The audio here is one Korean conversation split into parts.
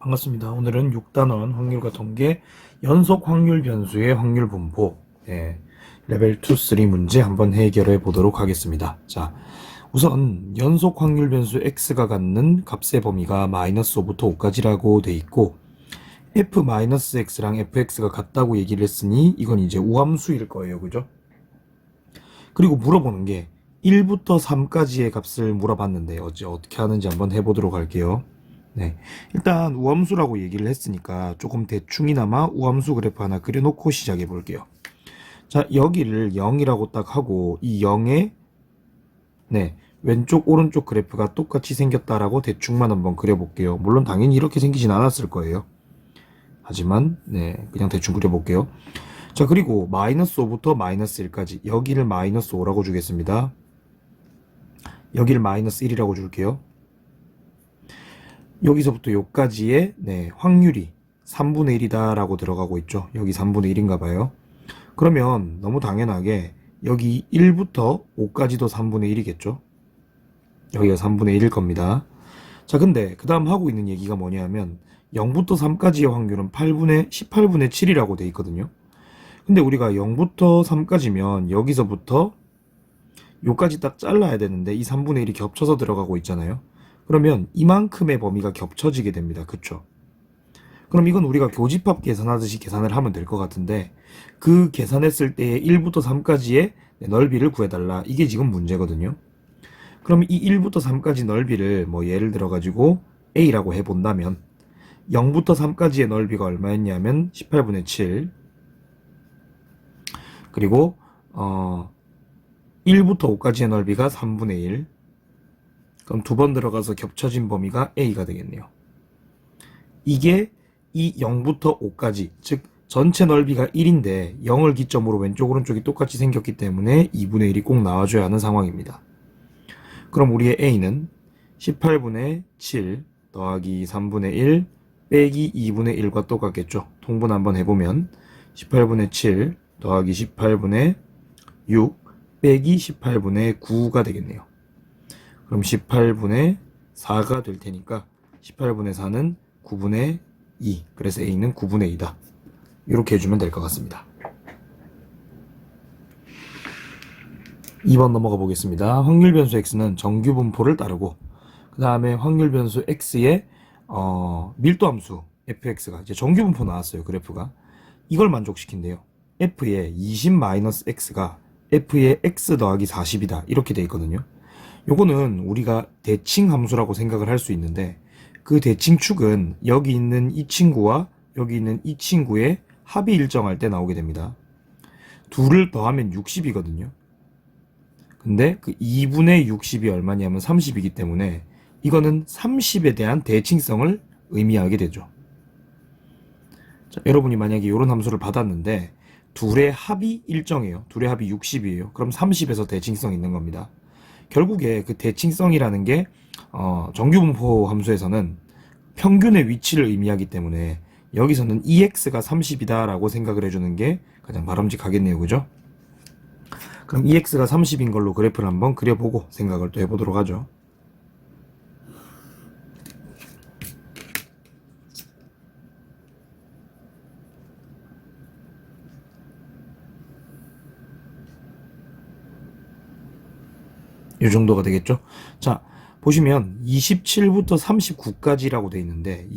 반갑습니다. 오늘은 6단원 확률과 통계 연속 확률 변수의 확률 분포 레벨 2, 3 문제 한번 해결해 보도록 하겠습니다. 자, 우선 연속 확률 변수 x가 갖는 값의 범위가 마이너스 5부터 5까지라고 돼 있고 f-x랑 fx가 같다고 얘기를 했으니 이건 이제 우함수일 거예요. 그죠? 그리고 물어보는 게 1부터 3까지의 값을 물어봤는데 어떻게 하는지 한번 해보도록 할게요. 네, 일단 우함수라고 얘기를 했으니까 조금 대충이나마 우함수 그래프 하나 그려놓고 시작해 볼게요. 자, 여기를 0이라고 딱 하고 이 0의 왼쪽 오른쪽 그래프가 똑같이 생겼다라고 대충만 한번 그려볼게요. 물론 당연히 이렇게 생기진 않았을 거예요. 하지만 그냥 대충 그려볼게요. 자, 그리고 마이너스 5부터 마이너스 1까지 여기를 마이너스 5라고 주겠습니다. 여기를 마이너스 1이라고 줄게요. 여기서부터 여기까지의 확률이 3분의 1이다 라고 들어가고 있죠. 여기 3분의 1인가 봐요. 그러면 너무 당연하게 여기 1부터 5까지도 3분의 1이겠죠. 여기가 3분의 1일 겁니다. 자, 근데 그 다음 하고 있는 얘기가 뭐냐면 0부터 3까지의 확률은 18분의 7이라고 돼 있거든요. 근데 우리가 0부터 3까지면 여기서부터 요까지 딱 잘라야 되는데 이 3분의 1이 겹쳐서 들어가고 있잖아요. 그러면 이만큼의 범위가 겹쳐지게 됩니다. 그쵸? 그럼 이건 우리가 교집합 계산하듯이 계산을 하면 될 것 같은데 그 계산했을 때의 1부터 3까지의 넓이를 구해달라. 이게 지금 문제거든요. 그럼 이 1부터 3까지 넓이를 뭐 예를 들어 가지고 A라고 해본다면 0부터 3까지의 넓이가 얼마였냐면 18분의 7 그리고 1부터 5까지의 넓이가 3분의 1 그럼 두 번 들어가서 겹쳐진 범위가 A가 되겠네요. 이게 이 0부터 5까지, 즉 전체 넓이가 1인데 0을 기점으로 왼쪽 오른쪽이 똑같이 생겼기 때문에 2분의 1이 꼭 나와줘야 하는 상황입니다. 그럼 우리의 A는 18분의 7 더하기 3분의 1 빼기 2분의 1과 똑같겠죠. 통분 한번 해보면 18분의 7 더하기 18분의 6 빼기 18분의 9가 되겠네요. 그럼 18분의 4가 될 테니까 18분의 4는 9분의 2. 그래서 A는 9분의 2다. 이렇게 해주면 될 것 같습니다. 2번 넘어가 보겠습니다. 확률 변수 X는 정규 분포를 따르고 그 다음에 확률 변수 X의 밀도함수 fx가 이제 정규 분포 나왔어요. 그래프가 이걸 만족시킨대요. f의 20-x가 f의 x 더하기 40이다. 이렇게 돼 있거든요. 요거는 우리가 대칭 함수라고 생각을 할 수 있는데 그 대칭축은 여기 있는 이 친구와 여기 있는 이 친구의 합이 일정할 때 나오게 됩니다. 둘을 더하면 60이거든요. 근데 그 2분의 60이 얼마냐면 30이기 때문에 이거는 30에 대한 대칭성을 의미하게 되죠. 자, 여러분이 만약에 이런 함수를 받았는데 둘의 합이 일정해요. 둘의 합이 60이에요. 그럼 30에서 대칭성 있는 겁니다. 결국에 그 대칭성이라는 게 정규분포 함수에서는 평균의 위치를 의미하기 때문에 여기서는 EX가 30이다 라고 생각을 해주는 게 가장 바람직하겠네요. 그죠? 그럼 EX가 30인 걸로 그래프를 한번 그려보고 생각을 또 해보도록 하죠. 이 정도가 되겠죠. 자, 보시면 27부터 39까지라고 돼 있는데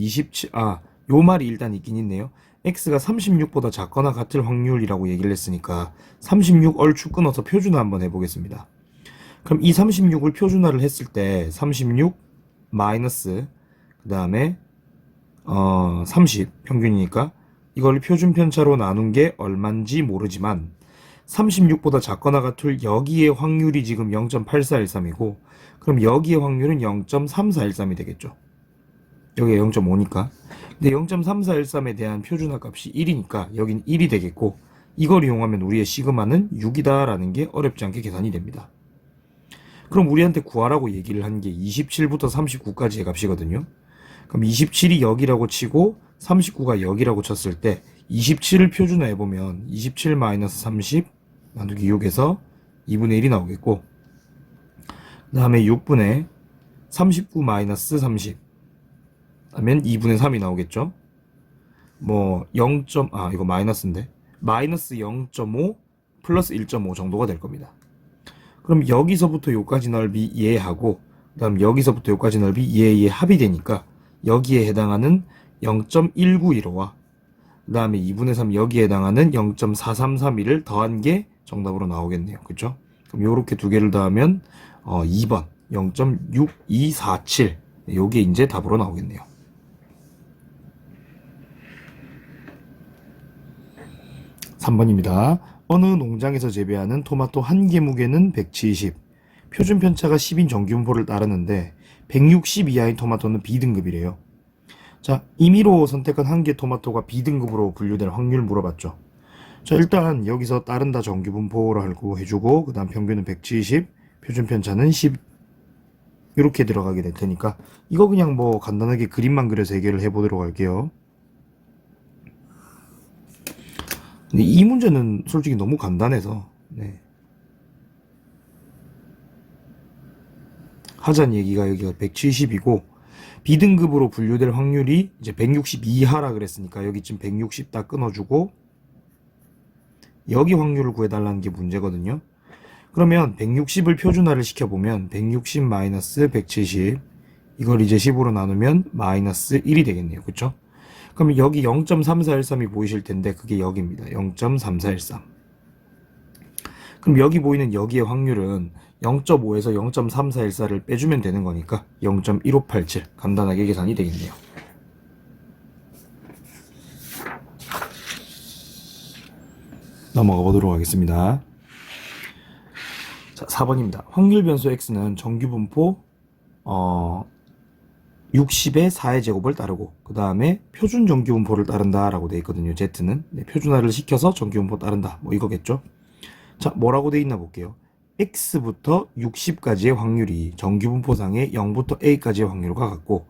요 말이 일단 있긴 있네요. x가 36보다 작거나 같을 확률이라고 얘기를 했으니까 36 얼추 끊어서 표준화 한번 해보겠습니다. 그럼 이 36을 표준화를 했을 때 36 마이너스 그 다음에 30 평균이니까 이걸 표준 편차로 나눈 게 얼만지 모르지만 36보다 작거나 같을 여기의 확률이 지금 0.8413이고 그럼 여기의 확률은 0.3413이 되겠죠. 여기가 0.5니까. 근데 0.3413에 대한 표준화 값이 1이니까 여긴 1이 되겠고 이걸 이용하면 우리의 시그마는 6이다 라는 게 어렵지 않게 계산이 됩니다. 그럼 우리한테 구하라고 얘기를 한 게 27부터 39까지의 값이거든요. 그럼 27이 여기라고 치고 39가 여기라고 쳤을 때 27을 표준화해보면 27-30 나누기 6에서 2분의 1이 나오겠고 그 다음에 6분의 39-30 하면 2분의 3이 나오겠죠. 뭐 0. 이거 마이너스인데 마이너스 0.5 플러스 1.5 정도가 될 겁니다. 그럼 여기서부터 요까지 넓이 얘하고 그다음 여기서부터 요까지 넓이 얘 합이 되니까 여기에 해당하는 0.1915와 그 다음에 2분의 3 여기에 해당하는 0.4331을 더한 게 정답으로 나오겠네요. 그쵸? 그럼 요렇게 두 개를 더하면 2번 0.6247 요게 이제 답으로 나오겠네요. 3번입니다. 어느 농장에서 재배하는 토마토 한 개 무게는 170, 표준 편차가 10인 정규분포를 따르는데 160 이하의 토마토는 B등급이래요. 자, 임의로 선택한 한 개 토마토가 B등급으로 분류될 확률 물어봤죠. 자, 일단 여기서 따른다 정규분포로 알고 해주고 그 다음 평균은 170, 표준 편차는 10 이렇게 들어가게 될 테니까 이거 그냥 뭐 간단하게 그림만 그려서 해결을 해보도록 할게요. 근데 이 문제는 솔직히 너무 간단해서 하자는 얘기가 여기가 170이고 B등급으로 분류될 확률이 이제 160 이하라 그랬으니까 여기쯤 160 딱 끊어주고 여기 확률을 구해달라는 게 문제거든요. 그러면 160을 표준화를 시켜보면 160 마이너스 170 이걸 이제 10으로 나누면 마이너스 1이 되겠네요. 그쵸? 그럼 여기 0.3413이 보이실 텐데 그게 여기입니다. 0.3413. 그럼 여기 보이는 여기의 확률은 0.5에서 0.3414를 빼주면 되는 거니까 0.1587 간단하게 계산이 되겠네요. 넘어가 보도록 하겠습니다. 자, 4번입니다. 확률 변수 x는 정규분포 60의 4의 제곱을 따르고 그 다음에 표준 정규분포를 따른다 라고 되어 있거든요. z는 표준화를 시켜서 정규분포 따른다 뭐 이거겠죠. 자, 뭐라고 되어 있나 볼게요. x부터 60까지의 확률이 정규분포상의 0부터 a까지의 확률과 같고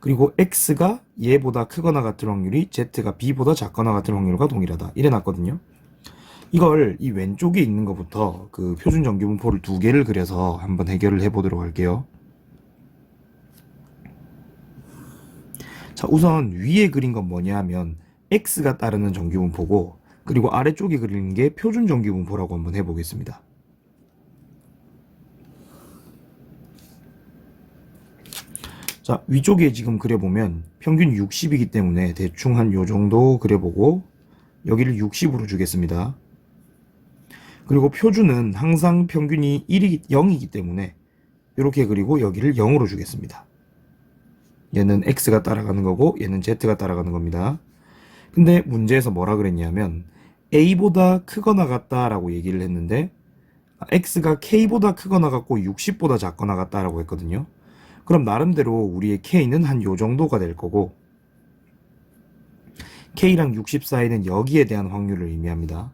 그리고 x가 얘보다 크거나 같을 확률이 z가 b보다 작거나 같을 확률과 동일하다 이래 놨거든요. 이걸 이 왼쪽에 있는 것부터 그 표준 정규분포를 두 개를 그려서 한번 해결을 해보도록 할게요. 자, 우선 위에 그린 건 뭐냐 하면 x가 따르는 정규분포고 그리고 아래쪽에 그리는 게 표준 정규분포라고 한번 해보겠습니다. 자, 위쪽에 지금 그려보면 평균 60이기 때문에 대충 한 요 정도 그려보고 여기를 60으로 주겠습니다. 그리고 표준은 항상 평균이 0이기 때문에 이렇게 그리고 여기를 0으로 주겠습니다. 얘는 x가 따라가는 거고 얘는 z가 따라가는 겁니다. 근데 문제에서 뭐라 그랬냐면 a보다 크거나 같다라고 얘기를 했는데 x가 k보다 크거나 같고 60보다 작거나 같다라고 했거든요. 그럼 나름대로 우리의 k는 한 요 정도가 될 거고 k랑 60 사이는 여기에 대한 확률을 의미합니다.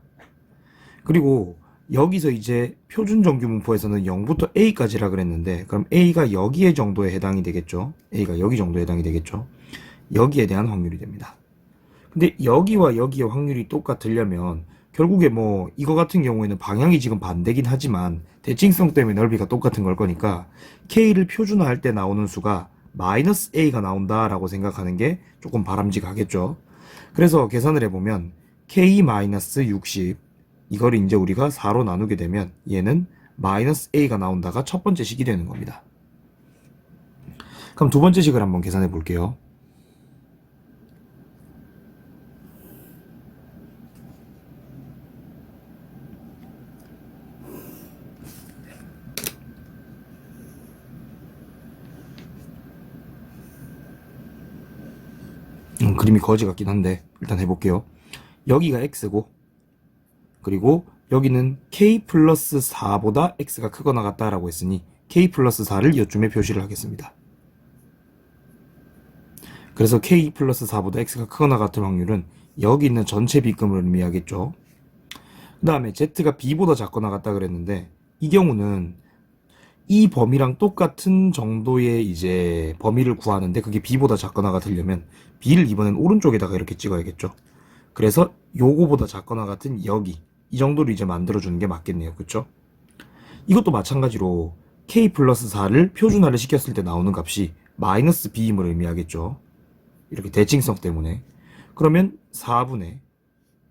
그리고 여기서 이제 표준 정규분포에서는 0부터 a까지라 그랬는데 그럼 a가 여기에 정도에 해당이 되겠죠. a가 여기 정도에 해당이 되겠죠. 여기에 대한 확률이 됩니다. 근데 여기와 여기의 확률이 똑같으려면 결국에 뭐 이거 같은 경우에는 방향이 지금 반대긴 하지만 대칭성 때문에 넓이가 똑같은 걸 거니까 k를 표준화할 때 나오는 수가 마이너스 a가 나온다라고 생각하는 게 조금 바람직하겠죠. 그래서 계산을 해보면 k 마이너스 60 이걸 이제 우리가 4로 나누게 되면 얘는 마이너스 a가 나온다가 첫 번째 식이 되는 겁니다. 그럼 두 번째 식을 한번 계산해 볼게요. 그림이 거지 같긴 한데 일단 해볼게요. 여기가 x고 그리고 여기는 k 플러스 4보다 x가 크거나 같다라고 했으니 k 플러스 4를 이쯤에 표시를 하겠습니다. 그래서 k 플러스 4보다 x가 크거나 같을 확률은 여기 있는 전체 B급을 의미하겠죠. 그 다음에 z가 b보다 작거나 같다 그랬는데 이 경우는 이 범위랑 똑같은 정도의 이제 범위를 구하는데 그게 b보다 작거나 같으려면 b를 이번엔 오른쪽에다가 이렇게 찍어야겠죠. 그래서 요거보다 작거나 같은 여기 이 정도로 이제 만들어주는 게 맞겠네요. 그쵸? 이것도 마찬가지로 k 플러스 4를 표준화를 시켰을 때 나오는 값이 마이너스 b임을 의미하겠죠. 이렇게 대칭성 때문에. 그러면 4분의,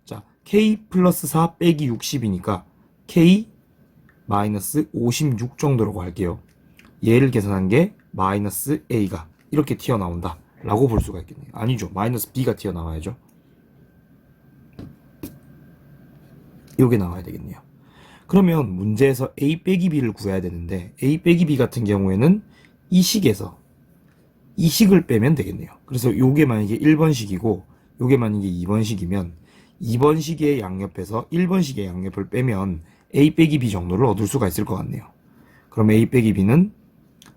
자, K 플러스 4 빼기 60이니까 K 마이너스 56 정도라고 할게요. 얘를 계산한 게 마이너스 A가 이렇게 튀어나온다 라고 볼 수가 있겠네요. 아니죠. 마이너스 B가 튀어나와야죠. 이게 나와야 되겠네요. 그러면 문제에서 A 빼기 B를 구해야 되는데 A 빼기 B 같은 경우에는 이 식에서 이 식을 빼면 되겠네요. 그래서 요게 만약에 1번식이고 요게 만약에 2번식이면 2번식의 양옆에서 1번식의 양옆을 빼면 A 빼기 B 정도를 얻을 수가 있을 것 같네요. 그럼 A 빼기 B는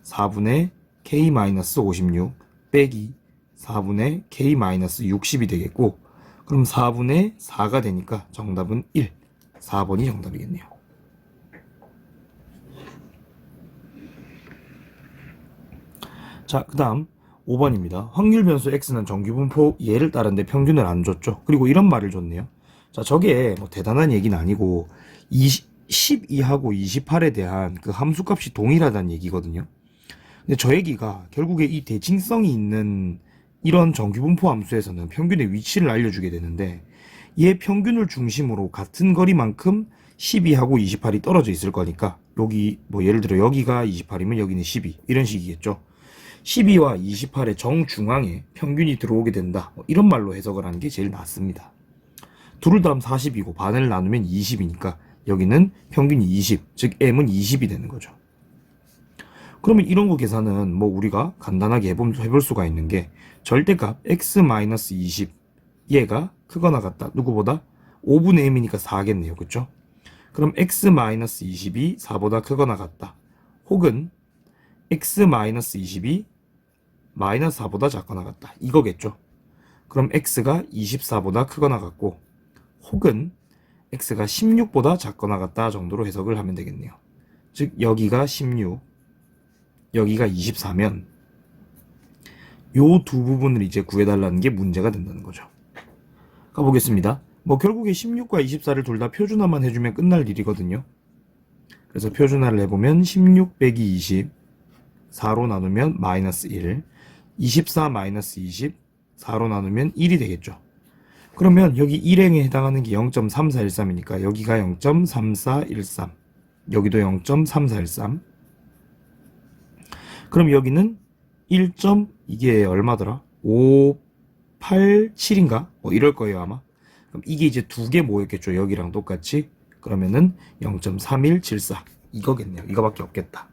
4분의 K-56 빼기 4분의 K-60이 되겠고, 그럼 4분의 4가 되니까 정답은 1. 4번이 정답이겠네요. 자, 그 다음 5번입니다. 확률 변수 x는 정규분포 얘를 따른데 평균을 안 줬죠. 그리고 이런 말을 줬네요. 자, 저게 뭐 대단한 얘기는 아니고 12하고 28에 대한 그 함수값이 동일하다는 얘기거든요. 근데 저 얘기가 결국에 이 대칭성이 있는 이런 정규분포 함수에서는 평균의 위치를 알려주게 되는데, 얘 평균을 중심으로 같은 거리만큼 12하고 28이 떨어져 있을 거니까, 여기 뭐 예를 들어 여기가 28이면 여기는 12 이런 식이겠죠. 12와 28의 정중앙에 평균이 들어오게 된다, 이런 말로 해석을 하는 게 제일 낫습니다. 둘을 더하면 40이고 반을 나누면 20이니까 여기는 평균이 20, 즉 m은 20이 되는 거죠. 그러면 이런 거 계산은 뭐 우리가 간단하게 해볼 수가 있는 게, 절대값 x-20 얘가 크거나 같다. 누구보다? 5분의 m이니까 4겠네요. 그쵸? 그럼 x-20이 4보다 크거나 같다. 혹은 x-20이 마이너스 4보다 작거나 같다. 이거겠죠? 그럼 x가 24보다 크거나 같고, 혹은 x가 16보다 작거나 같다 정도로 해석을 하면 되겠네요. 즉 여기가 16, 여기가 24면 요 두 부분을 이제 구해달라는 게 문제가 된다는 거죠. 가보겠습니다. 뭐 결국에 16과 24를 둘 다 표준화만 해주면 끝날 일이거든요. 그래서 표준화를 해보면 16 빼기 20, 4로 나누면 마이너스 1, 24 마이너스 20, 4로 나누면 1이 되겠죠. 그러면 여기 1행에 해당하는 게 0.3413이니까 여기가 0.3413, 여기도 0.3413. 그럼 여기는 1. 이게 얼마더라? 587인가? 이럴 거예요 아마. 그럼 이게 이제 두 개 모였겠죠. 여기랑 똑같이. 그러면은 0.3174 이거겠네요. 이거밖에 없겠다.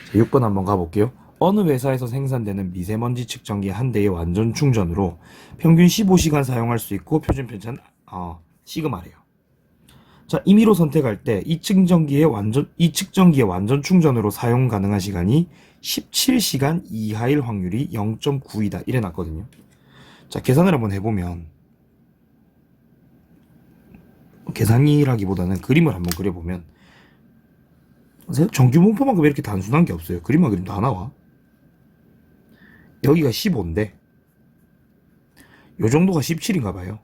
자, 6번 한번 가볼게요. 어느 회사에서 생산되는 미세먼지 측정기 한 대의 완전 충전으로 평균 15시간 사용할 수 있고 표준 편차는 시그마래요. 자, 임의로 선택할 때 이 측정기의 완전 충전으로 사용 가능한 시간이 17시간 이하일 확률이 0.9이다. 이래 놨거든요. 자, 계산을 한번 해보면, 계산이라기보다는 그림을 한번 그려보면, 정규분포만큼 이렇게 단순한 게 없어요. 그림과 그림 다 나와. 여기가 15인데 요 정도가 17인가 봐요.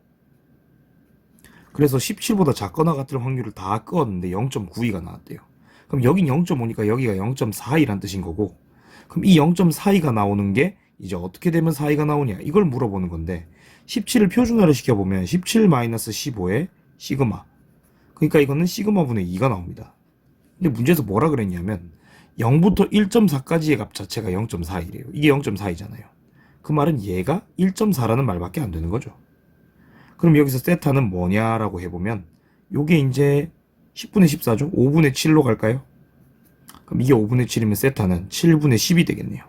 그래서 17보다 작거나 같을 확률을 다 끄었는데 0.92가 나왔대요. 그럼 여긴 0.5니까 여기가 0.42란 뜻인 거고, 그럼 이 0.42가 나오는 게 이제 어떻게 되면 42가 나오냐, 이걸 물어보는 건데, 17을 표준화를 시켜보면 17-15의 시그마, 그러니까 이거는 시그마분의 2가 나옵니다. 근데 문제에서 뭐라 그랬냐면 0부터 1.4까지의 값 자체가 0.41이에요. 이게 0.4이잖아요. 그 말은 얘가 1.4라는 말밖에 안 되는 거죠. 그럼 여기서 세타는 뭐냐라고 해보면 요게 이제 10분의 14죠. 5분의 7로 갈까요? 그럼 이게 5분의 7이면 세타는 7분의 10이 되겠네요.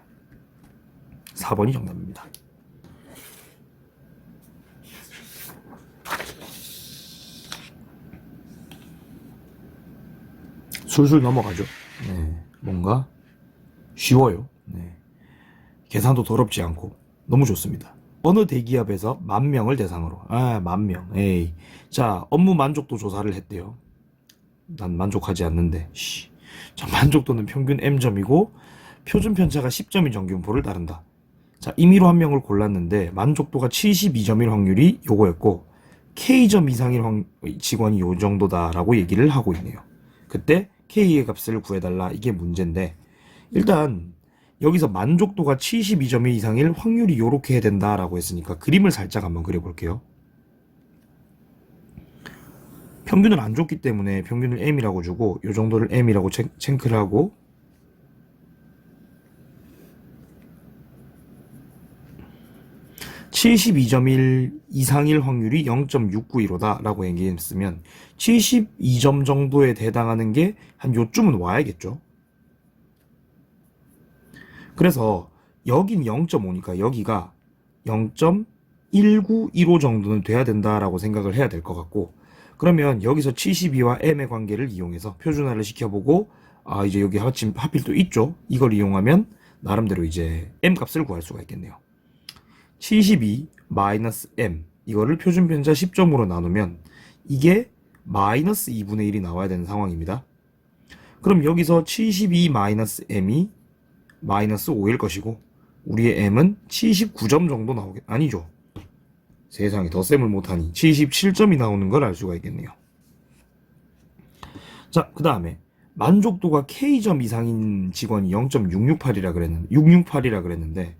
4번이 정답입니다. 술술 넘어가죠. 네, 뭔가 쉬워요. 네. 계산도 더럽지 않고 너무 좋습니다. 어느 대기업에서 10,000명을 대상으로, 10,000명, 에이. 자, 업무 만족도 조사를 했대요. 난 만족하지 않는데, 자, 만족도는 평균 M점이고 표준 편차가 10점인 정규분포를 따른다. 자, 임의로 한 명을 골랐는데 만족도가 72점일 확률이 요거였고, K점 이상일 직원이 요 정도다라고 얘기를 하고 있네요. 그때 K의 값을 구해달라, 이게 문제인데, 일단 여기서 만족도가 72점이 이상일 확률이 이렇게 해야 된다라고 했으니까 그림을 살짝 한번 그려볼게요. 평균을 안 줬기 때문에 평균을 M이라고 주고 이 정도를 M이라고 체크를 하고, 72점일 이상일 확률이 0.691호다 라고 얘기했으면 72점 정도에 해당하는 게 한 요쯤은 와야겠죠. 그래서 여긴 0.5니까 여기가 0.1915 정도는 돼야 된다라고 생각을 해야 될 것 같고, 그러면 여기서 72와 M의 관계를 이용해서 표준화를 시켜보고, 이제 여기 하필 또 있죠. 이걸 이용하면 나름대로 이제 M 값을 구할 수가 있겠네요. 72 마이너스 M, 이거를 표준편차 10점으로 나누면 이게 마이너스 2분의 1이 나와야 되는 상황입니다. 그럼 여기서 72 마이너스 M이 마이너스 5일 것이고, 우리의 M은 79점 정도 아니죠. 세상에, 더 셈을 못하니 77점이 나오는 걸 알 수가 있겠네요. 자, 그 다음에 만족도가 K점 이상인 직원이 0.668이라 그랬는데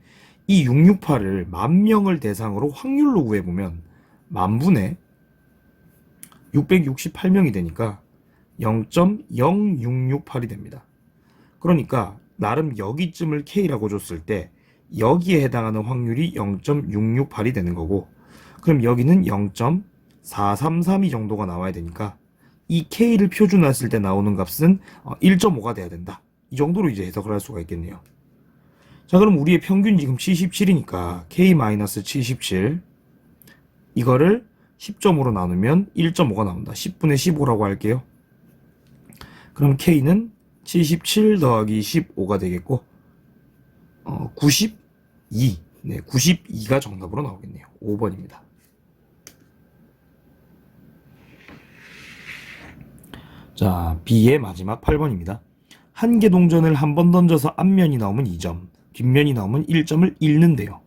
이 668을 10,000명을 대상으로 확률로 구해보면 만분의 668명이 되니까 0.0668이 됩니다. 그러니까 나름 여기쯤을 K라고 줬을 때 여기에 해당하는 확률이 0.668이 되는 거고, 그럼 여기는 0.4332 정도가 나와야 되니까 이 K를 표준화했을 때 나오는 값은 1.5가 돼야 된다. 이 정도로 이제 해석을 할 수가 있겠네요. 자, 그럼 우리의 평균이 지금 77이니까 K-77 이거를 10점으로 나누면 1.5가 나온다. 10분의 15라고 할게요. 그럼 K는 77 더하기 15가 되겠고 92, 92가 정답으로 나오겠네요. 5번입니다. 자, B의 마지막 8번입니다. 한 개 동전을 한 번 던져서 앞면이 나오면 2점, 뒷면이 나오면 1점을 잃는데요.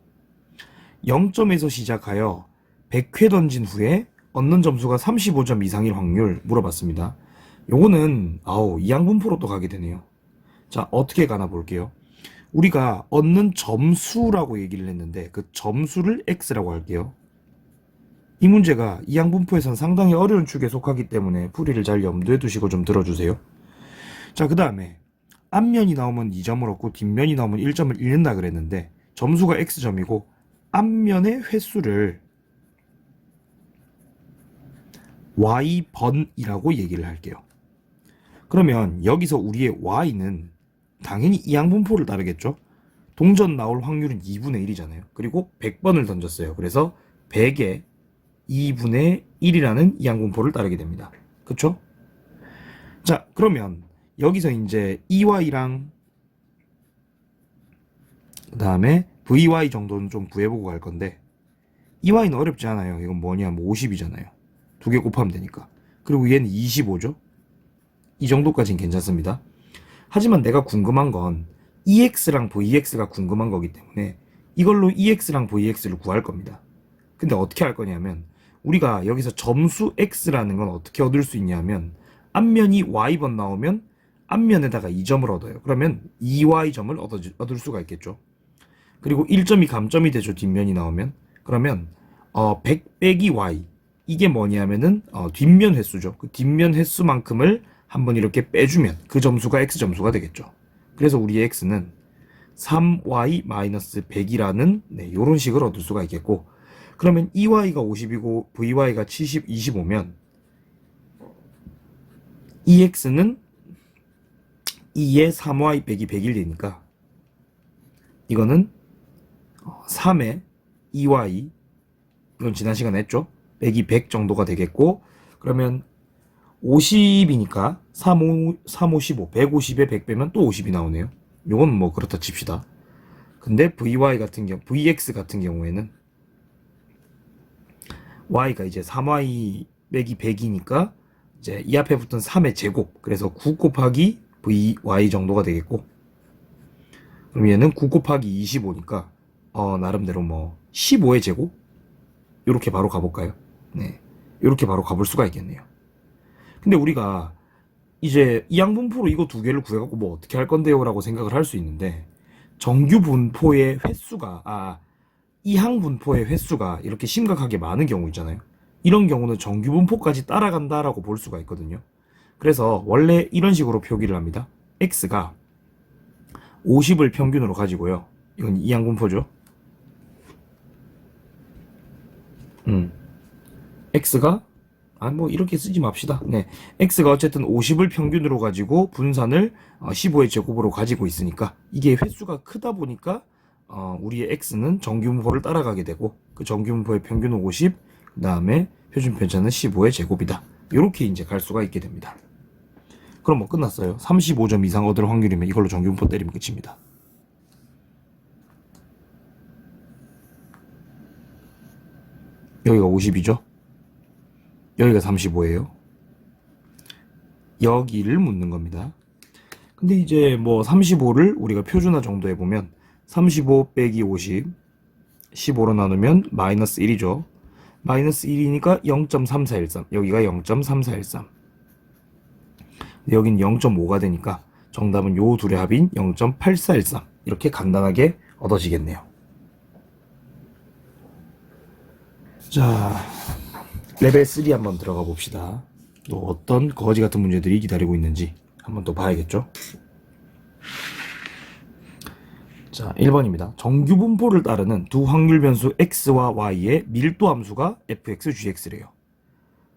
0점에서 시작하여 100회 던진 후에 얻는 점수가 35점 이상일 확률 물어봤습니다. 요거는 이항분포로 또 가게 되네요. 자, 어떻게 가나 볼게요. 우리가 얻는 점수라고 얘기를 했는데 그 점수를 X라고 할게요. 이 문제가 이항분포에선 상당히 어려운 축에 속하기 때문에 풀이를 잘 염두에 두시고 좀 들어주세요. 자, 그 다음에 앞면이 나오면 2점을 얻고 뒷면이 나오면 1점을 잃는다 그랬는데 점수가 X점이고 앞면의 횟수를 Y번이라고 얘기를 할게요. 그러면 여기서 우리의 Y는 당연히 이항분포를 따르겠죠. 동전 나올 확률은 2분의 1이잖아요. 그리고 100번을 던졌어요. 그래서 100에 2분의 1이라는 이항분포를 따르게 됩니다. 그쵸? 자, 그러면 여기서 이제 EY랑 그 다음에 VY 정도는 좀 구해보고 갈 건데, EY는 어렵지 않아요. 이건 뭐냐, 50이잖아요. 두 개 곱하면 되니까. 그리고 얘는 25죠. 이 정도까지는 괜찮습니다. 하지만 내가 궁금한 건 EX랑 VX가 궁금한 거기 때문에 이걸로 EX랑 VX를 구할 겁니다. 근데 어떻게 할 거냐면, 우리가 여기서 점수 X라는 건 어떻게 얻을 수 있냐면, 앞면이 Y번 나오면 앞면에다가 2점을 얻어요. 그러면 2Y점을 얻을 수가 있겠죠. 그리고 1점이 감점이 되죠. 뒷면이 나오면. 그러면 100 빼기 Y, 이게 뭐냐면은 뒷면 횟수죠. 그 뒷면 횟수만큼을 한번 이렇게 빼주면 그 점수가 X점수가 되겠죠. 그래서 우리의 X는 3Y-100이라는 요런 식을 얻을 수가 있겠고, 그러면 EY가 50이고 VY가 25면 EX는 2에 3Y 빼기 100일 되니까 이거는 3에 2Y, 이건 지난 시간에 했죠. 빼기 100 정도가 되겠고, 그러면 50이니까 3, 5, 15, 150에 100 빼면 또 50이 나오네요. 요건 뭐 그렇다 칩시다. 근데 VX 같은 경우에는 Y가 이제 3Y 빼기 100이니까 이제 이 앞에 붙은 3의 제곱, 그래서 9 곱하기 VY 정도가 되겠고, 그럼 얘는 9 곱하기 25니까 나름대로 뭐 15의 제곱? 요렇게 바로 가볼까요? 네, 요렇게 바로 가볼 수가 있겠네요. 근데 우리가 이제 이항분포로 이거 두 개를 구해갖고 뭐 어떻게 할 건데요? 라고 생각을 할 수 있는데, 정규 분포의 횟수가 이항 분포의 횟수가 이렇게 심각하게 많은 경우 있잖아요. 이런 경우는 정규 분포까지 따라간다라고 볼 수가 있거든요. 그래서 원래 이런 식으로 표기를 합니다. x가 50을 평균으로 가지고요. 이건 이항 분포죠. x가 뭐 이렇게 쓰지 맙시다. 네, x가 어쨌든 50을 평균으로 가지고 분산을 15의 제곱으로 가지고 있으니까 이게 횟수가 크다 보니까 우리의 x는 정규분포를 따라가게 되고 그 정규분포의 평균은 50, 그 다음에 표준 편차는 15의 제곱이다. 이렇게 이제 갈 수가 있게 됩니다. 그럼 뭐 끝났어요. 35점 이상 얻을 확률이면 이걸로 정규분포 때리면 끝입니다. 여기가 50이죠. 여기가 35예요. 여기를 묻는 겁니다. 근데 이제 뭐 35를 우리가 표준화 정도 해보면 35 빼기 50 15로 나누면 마이너스 1이죠. 마이너스 1이니까 0.3413 여기가 0.3413 여긴 0.5가 되니까 정답은 요 둘의 합인 0.8413 이렇게 간단하게 얻어지겠네요. 자, 레벨 3 한번 들어가 봅시다. 또 어떤 거지 같은 문제들이 기다리고 있는지 한번 또 봐야겠죠. 자, 1번입니다. 정규 분포를 따르는 두 확률 변수 x와 y의 밀도 함수가 fx, gx래요.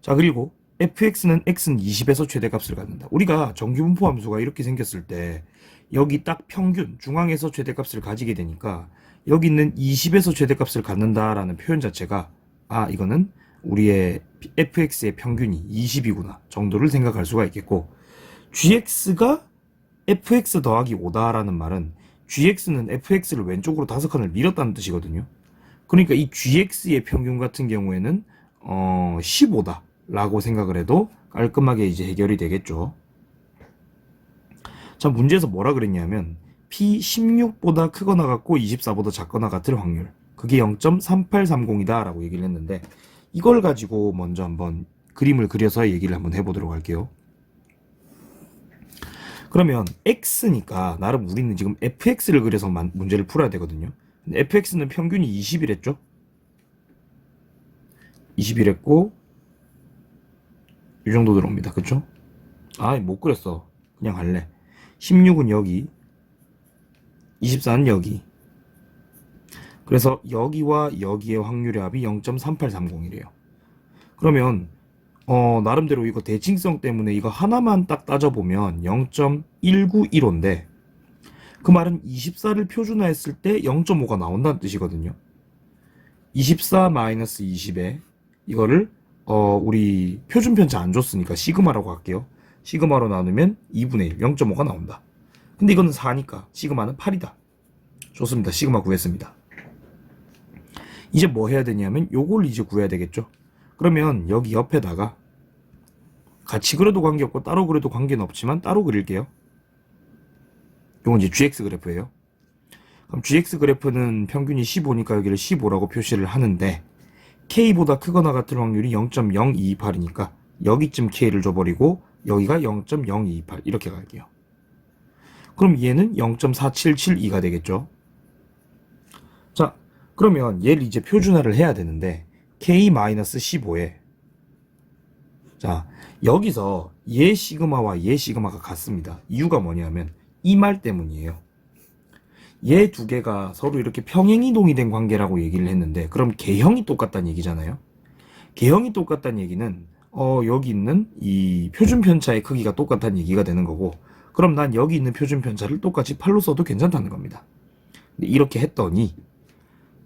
자, 그리고 fx는 x는 20에서 최대값을 갖는다. 우리가 정규 분포 함수가 이렇게 생겼을 때 여기 딱 평균 중앙에서 최대값을 가지게 되니까 여기 있는 20에서 최대값을 갖는다라는 표현 자체가 이거는 우리의 fx의 평균이 20이구나 정도를 생각할 수가 있겠고, gx가 fx 더하기 5다라는 말은 gx는 fx를 왼쪽으로 5칸을 밀었다는 뜻이거든요. 그러니까 이 gx의 평균 같은 경우에는 15다 라고 생각을 해도 깔끔하게 이제 해결이 되겠죠. 자, 문제에서 뭐라 그랬냐면 P16보다 크거나 같고 24보다 작거나 같을 확률, 그게 0.3830이다 라고 얘기를 했는데, 이걸 가지고 먼저 한번 그림을 그려서 얘기를 한번 해보도록 할게요. 그러면 x니까 나름 우리는 지금 fx를 그려서 문제를 풀어야 되거든요. 근데 fx는 평균이 20이랬죠? 20이랬고 이 정도 들어옵니다. 그쵸? 못 그렸어. 그냥 할래. 16은 여기, 24는 여기. 그래서 여기와 여기의 확률의 합이 0.3830이래요. 그러면 나름대로 이거 대칭성 때문에 이거 하나만 딱 따져보면 0.191호인데 그 말은 24를 표준화했을 때 0.5가 나온다는 뜻이거든요. 24-20에 이거를 우리 표준 편차 안 줬으니까 시그마라고 할게요. 시그마로 나누면 2분의 1, 0.5가 나온다. 근데 이거는 4니까 시그마는 8이다. 좋습니다. 시그마 구했습니다. 이제 뭐 해야 되냐면 요걸 이제 구해야 되겠죠. 그러면 여기 옆에다가 같이 그려도 관계없고 따로 그려도 관계는 없지만 따로 그릴게요. 요건 이제 gx 그래프예요. 그럼 gx 그래프는 평균이 15니까 여기를 15라고 표시를 하는데 k보다 크거나 같을 확률이 0.0228이니까 여기쯤 k를 줘버리고 여기가 0.0228 이렇게 갈게요. 그럼 얘는 0.4772가 되겠죠. 자, 그러면 얘를 이제 표준화를 해야 되는데 k-15에 자, 여기서 얘 시그마와 얘 시그마가 같습니다. 이유가 뭐냐면 이 말 때문이에요. 얘 두 개가 서로 이렇게 평행이동이 된 관계라고 얘기를 했는데 그럼 개형이 똑같다는 얘기잖아요. 개형이 똑같다는 얘기는 여기 있는 이 표준 편차의 크기가 똑같다는 얘기가 되는 거고, 그럼 난 여기 있는 표준 편차를 똑같이 8로 써도 괜찮다는 겁니다. 근데 이렇게 했더니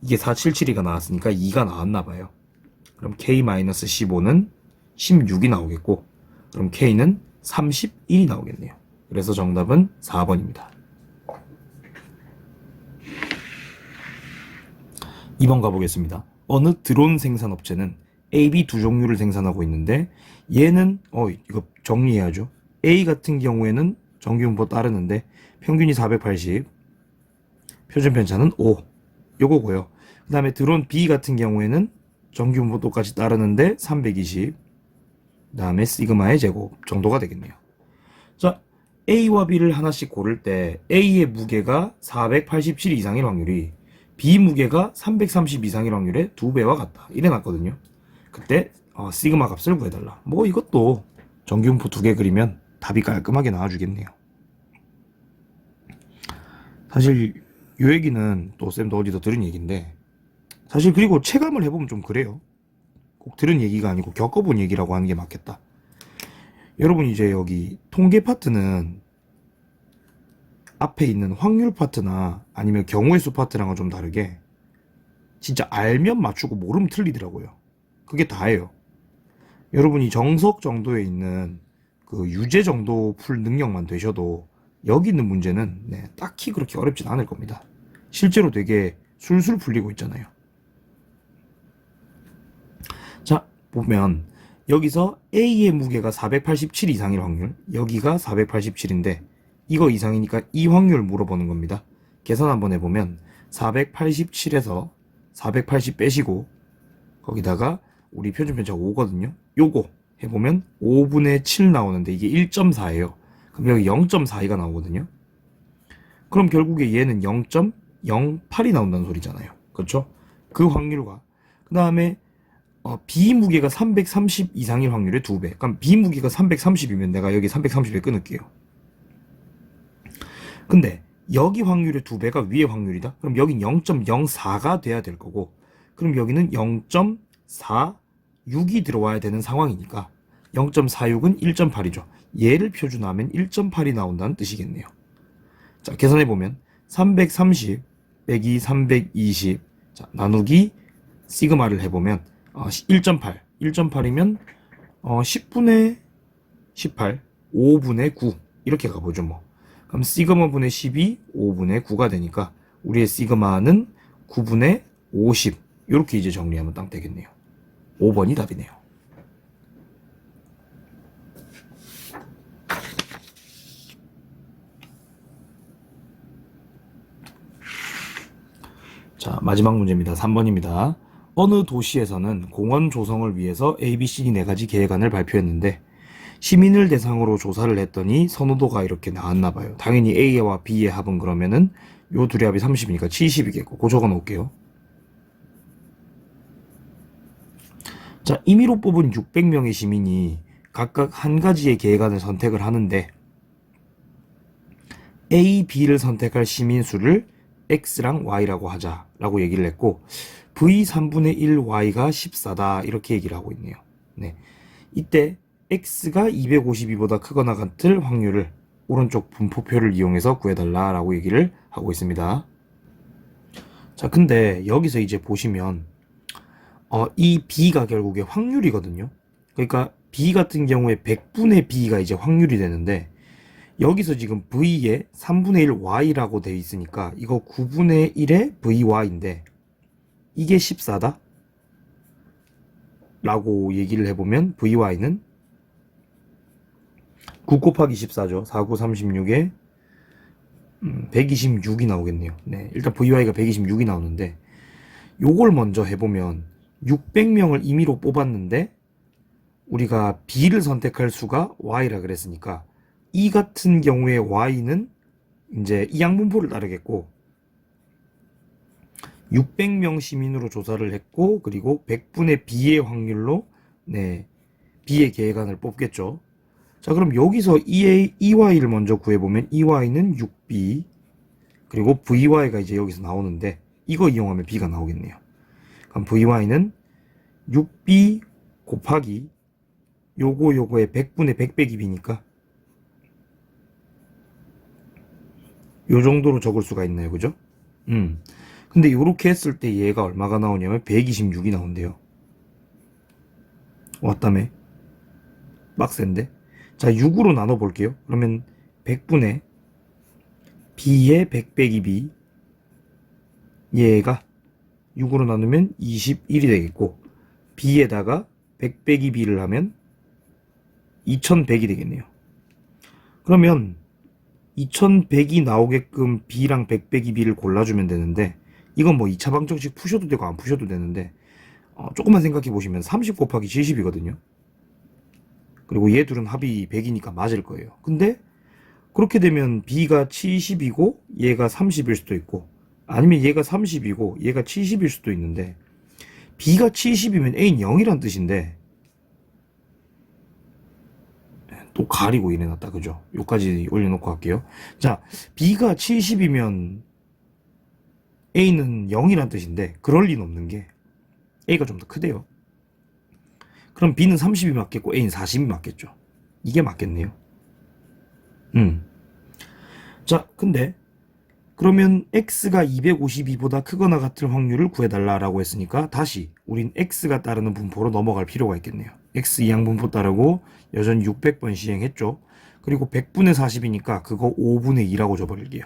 이게 477이가 나왔으니까 2가 나왔나 봐요. 그럼 k-15는 16이 나오겠고, 그럼 k는 31이 나오겠네요. 그래서 정답은 4번입니다. 2번 가보겠습니다. 어느 드론 생산업체는 A, B 두 종류를 생산하고 있는데 얘는 이거 정리해야죠. A 같은 경우에는 정규분포 따르는데 평균이 480, 표준 편차는 5 요거고요. 그 다음에 드론 B 같은 경우에는 정규분포 똑같이 따르는데 320, 그 다음에 시그마의 제곱 정도가 되겠네요. 자, A와 B를 하나씩 고를 때 A의 무게가 487 이상일 확률이 B 무게가 330 이상일 확률의 2배와 같다. 이래놨거든요. 그때 시그마 값을 구해달라. 뭐 이것도 정규분포 2개 그리면 답이 깔끔하게 나와주겠네요. 사실 이 얘기는 또 쌤도 어디서 들은 얘기인데, 사실 그리고 체감을 해보면 좀 그래요. 꼭 들은 얘기가 아니고 겪어본 얘기라고 하는 게 맞겠다. 여러분 이제 여기 통계 파트는 앞에 있는 확률 파트나 아니면 경우의 수 파트랑은 좀 다르게 진짜 알면 맞추고 모르면 틀리더라고요. 그게 다예요. 여러분이 정석 정도에 있는 그 유제 정도 풀 능력만 되셔도 여기 있는 문제는 딱히 그렇게 어렵진 않을 겁니다. 실제로 되게 술술 풀리고 있잖아요. 자, 보면 여기서 A의 무게가 487 이상일 확률, 여기가 487인데 이거 이상이니까 이 확률 물어보는 겁니다. 계산 한번 해보면 487에서 480 빼시고 거기다가 우리 표준편차가 5거든요. 요거 해보면 5분의 7 나오는데 이게 1.4예요. 그럼 여기 0.42가 나오거든요. 그럼 결국에 얘는 0.08이 나온다는 소리잖아요. 그렇죠? 그 확률과 그 다음에 B 무게가 330 이상일 확률의 2배. 그럼 B 무게가 330이면 내가 여기 330에 끊을게요. 근데 여기 확률의 2배가 위의 확률이다. 그럼 여긴 0.04가 돼야 될 거고, 그럼 여기는 0.46이 들어와야 되는 상황이니까 0.46은 1.8이죠. 얘를 표준화하면 1.8이 나온다는 뜻이겠네요. 자, 계산해보면 330 빼기 320 자, 나누기 시그마를 해보면 1.8 1.8이면 10분의 18 5분의 9 이렇게 가보죠. 뭐 그럼 시그마 분의 10이 5분의 9가 되니까 우리의 시그마는 9분의 50 이렇게 이제 정리하면 딱 되겠네요. 5번이 답이네요. 자, 마지막 문제입니다. 3번입니다. 어느 도시에서는 공원 조성을 위해서 ABCD 4가지 계획안을 발표했는데 시민을 대상으로 조사를 했더니 선호도가 이렇게 나왔나봐요. 당연히 A와 B의 합은 그러면은 요 둘의 합이 30이니까 70이겠고 그거 적어 놓을게요. 자, 임의로 뽑은 600명의 시민이 각각 한 가지의 계획안을 선택을 하는데 A, B를 선택할 시민 수를 X랑 Y라고 하자라고 얘기를 했고 V 3분의 1 Y가 14다 이렇게 얘기를 하고 있네요. 네, 이때 X가 252보다 크거나 같을 확률을 오른쪽 분포표를 이용해서 구해달라라고 얘기를 하고 있습니다. 자, 근데 여기서 이제 보시면 이 B가 결국에 확률이거든요. 그러니까 B 같은 경우에 100분의 B가 이제 확률이 되는데 여기서 지금 V에 3분의 1 Y라고 되어 있으니까 이거 9분의 1의 VY인데 이게 14다? 라고 얘기를 해보면 VY는 9 곱하기 14죠. 4, 9, 36에 126이 나오겠네요. 네, 일단 VY가 126이 나오는데 요걸 먼저 해보면 600명을 임의로 뽑았는데 우리가 B를 선택할 수가 Y라 그랬으니까 이 같은 경우에 Y는 이제 이 양분포를 따르겠고 600명 시민으로 조사를 했고 그리고 100분의 B의 확률로 B의 계획안을 뽑겠죠. 자, 그럼 여기서 EY를 먼저 구해보면 EY는 6B 그리고 VY가 이제 여기서 나오는데 이거 이용하면 B가 나오겠네요. 그럼 VY는 6B 곱하기 요거의 100분의 100 빼기 B니까 요 정도로 적을 수가 있나요? 그죠? 근데 요렇게 했을 때 얘가 얼마가 나오냐면 126이 나온대요. 왔다며? 빡센데? 자, 6으로 나눠 볼게요. 그러면 100분의 B의 100 빼기 B 얘가 6으로 나누면 21이 되겠고 B에다가 100 빼기 B를 하면 2100이 되겠네요. 그러면 2100이 나오게끔 B랑 100 빼기 B를 골라주면 되는데 이건 뭐 2차 방정식 푸셔도 되고 안 푸셔도 되는데 조금만 생각해 보시면 30 곱하기 70이거든요. 그리고 얘 둘은 합이 100이니까 맞을 거예요. 근데 그렇게 되면 B가 70이고 얘가 30일 수도 있고, 아니면 얘가 30이고 얘가 70일 수도 있는데, B가 70이면 A는 0이란 뜻인데 또 가리고 이래놨다. 그죠? 여기까지 올려놓고 할게요. 자, B가 70이면 A는 0이란 뜻인데 그럴 리는 없는 게 A가 좀 더 크대요. 그럼 B는 30이 맞겠고 A는 40이 맞겠죠. 이게 맞겠네요. 자, 근데 그러면 X가 252보다 크거나 같을 확률을 구해달라라고 했으니까 다시 우린 X가 따르는 분포로 넘어갈 필요가 있겠네요. X 이항분포 따르고 여전히 600번 시행했죠. 그리고 100분의 40이니까 그거 5분의 2라고 줘버릴게요.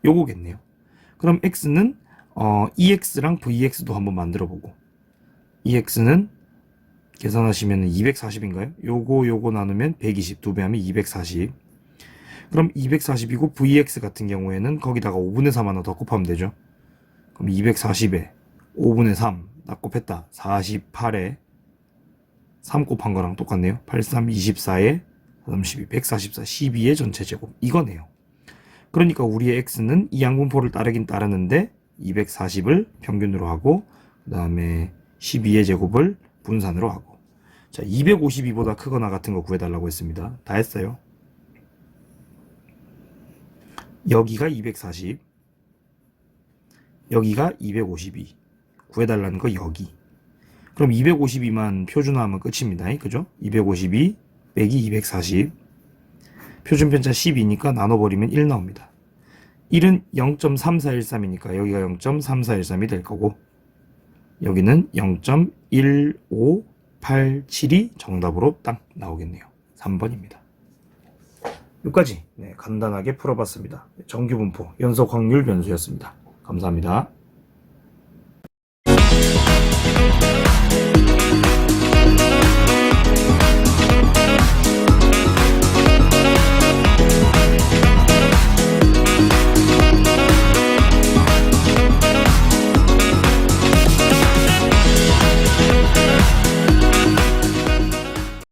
요거겠네요. 그럼 X는 EX랑 VX도 한번 만들어보고, EX는 계산하시면 240인가요? 요거 나누면 120, 2배 하면 240. 그럼 240이고 VX 같은 경우에는 거기다가 5분의 3 하나 더 곱하면 되죠. 그럼 240에 5분의 3 나 곱했다. 48에 3 곱한 거랑 똑같네요. 83, 24에 32, 144, 12의 전체 제곱. 이거네요. 그러니까 우리의 X는 이 양분포를 따르긴 따르는데 240을 평균으로 하고, 그 다음에 12의 제곱을 분산으로 하고. 자, 252보다 크거나 같은 거 구해달라고 했습니다. 다 했어요. 여기가 240, 여기가 252. 구해달라는 거 여기. 그럼 252만 표준화하면 끝입니다. 그죠? 252 빼기 240. 표준편차 12니까 나눠버리면 1 나옵니다. 1은 0.3413이니까 여기가 0.3413이 될 거고, 여기는 0.1587이 정답으로 딱 나오겠네요. 3번입니다. 여기까지 간단하게 풀어봤습니다. 정규분포 연속 확률 변수였습니다. 감사합니다.